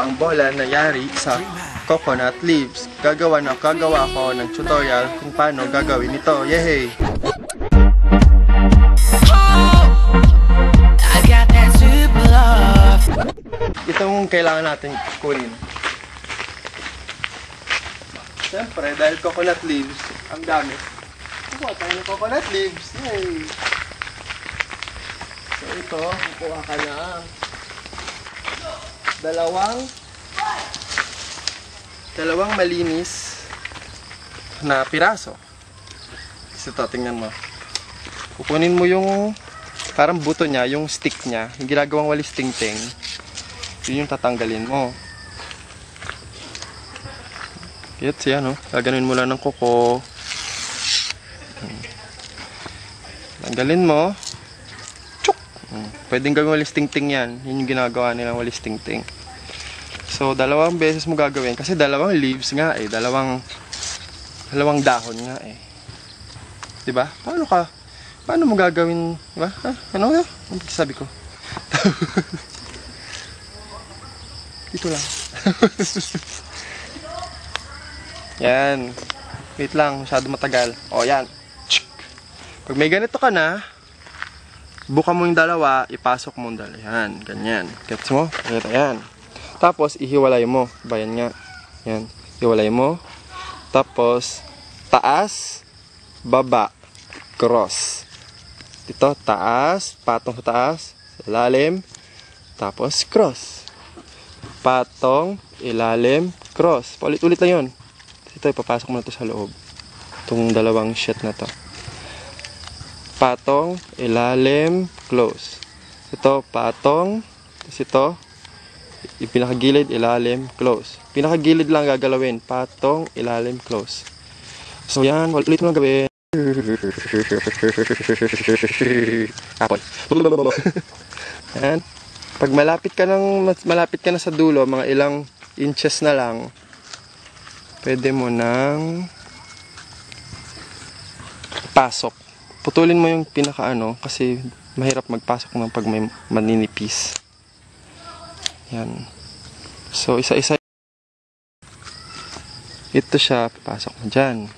ang bola na yari sa coconut leaves. Gagawa ko ng tutorial kung paano gagawin ito. Yehey! Itong kailangan natin kunin. Siyempre, dahil coconut leaves ang gamit. Kukuha tayo ng coconut leaves. Yay! So ito, kukuha ka na dalawang malinis na piraso. Kasi ito, tingnan mo. Kukunin mo yung parang buto niya, yung stick niya, yung ginagawang walis ting-ting. Yun yung tatanggalin mo. Gets yan, no? Gaganuin mo lang ng kuko. Tanggalin mo. Chuk! Pwedeng gawin walis ting-ting yan. Yun yung ginagawa nilang walis ting-ting. So, dalawang beses mo gagawin. Kasi dalawang leaves nga eh. Dalawang dahon nga eh. Diba? Paano mo gagawin? Diba? Ano sabi ko? Dito lang. Yan. Wait lang. Masyado matagal. O, yan. Pag may ganito ka na, buka mo yung dalawa, ipasok mo yung dalawa. Yan. Ganyan. Gets mo? Yan. Tapos, ihiwalay mo. Bayan nga. Yan. Ihiwalay mo. Tapos, taas, baba, cross. Dito, taas, patong sa taas, ilalim, tapos cross. Patong, ilalim, cross. Paulit-ulit lang yun. Ito, ipapasok mo na ito sa loob. Itong dalawang sheet na to. Patong, ilalim, close. Ito, patong. Tapos ito, pinakagilid, ilalim, close. Pinakagilid lang gagalawin. Patong, ilalim, close. So yan, ulit mo lang gawin. Apple. Yan. Pag malapit ka na sa dulo, mga ilang inches na lang, pwede mo nang pasok. Putulin mo yung pinakaano kasi mahirap magpasok ng pag may maninipis. Yan. So, isa-isa. Ito siya, pasok mo dyan.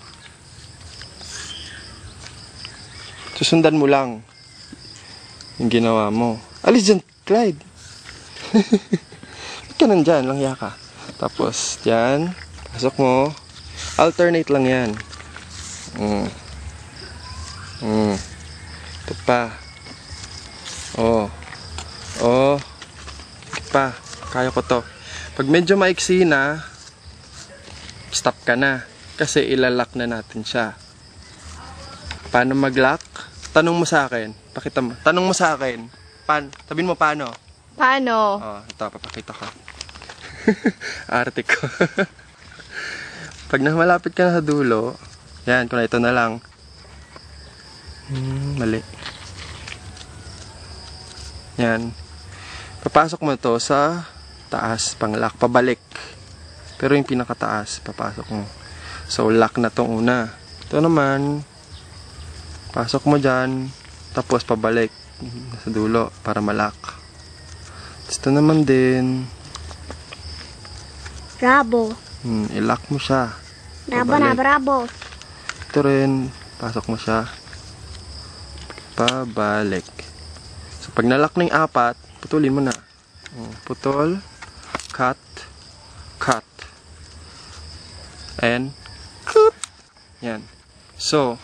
Susundan mo lang yung ginawa mo. Alis dyan, Clyde. Ba't ka nandyan? Langya ka. Tapos, dyan. Pasok mo. Alternate lang yan. Ito pa. Ito pa. Kaya ko to. Pag medyo maiksi na, stop ka na. Kasi ilalak na natin siya. Paano mag-lock? Tanong mo sa akin. Pakita mo. Tanong mo sa akin. Sabihin mo paano? Paano? Ito, papakita ko. Arte ko. Pag malapit ka na sa dulo, yan, kung ito na lang. Mali. Yan. Papasok mo to sa taas, pang-lock, pabalik. Pero yung pinakataas, papasok mo. So, lock na tong una. Ito naman, pasok mo dyan, tapos pabalik sa dulo para malak. Ito naman din. Bravo. I-lock mo siya. Bravo na, bravo. Ito rin, pasok mo siya. Pabalik. So, pag nalock na yung apat, putulin mo na. Putol, cut, cut. And, cut. Yan. So,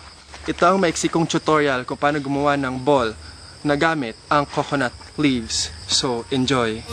ito ang maiksikong tutorial kung paano gumawa ng ball na gamit ang coconut leaves. So, enjoy!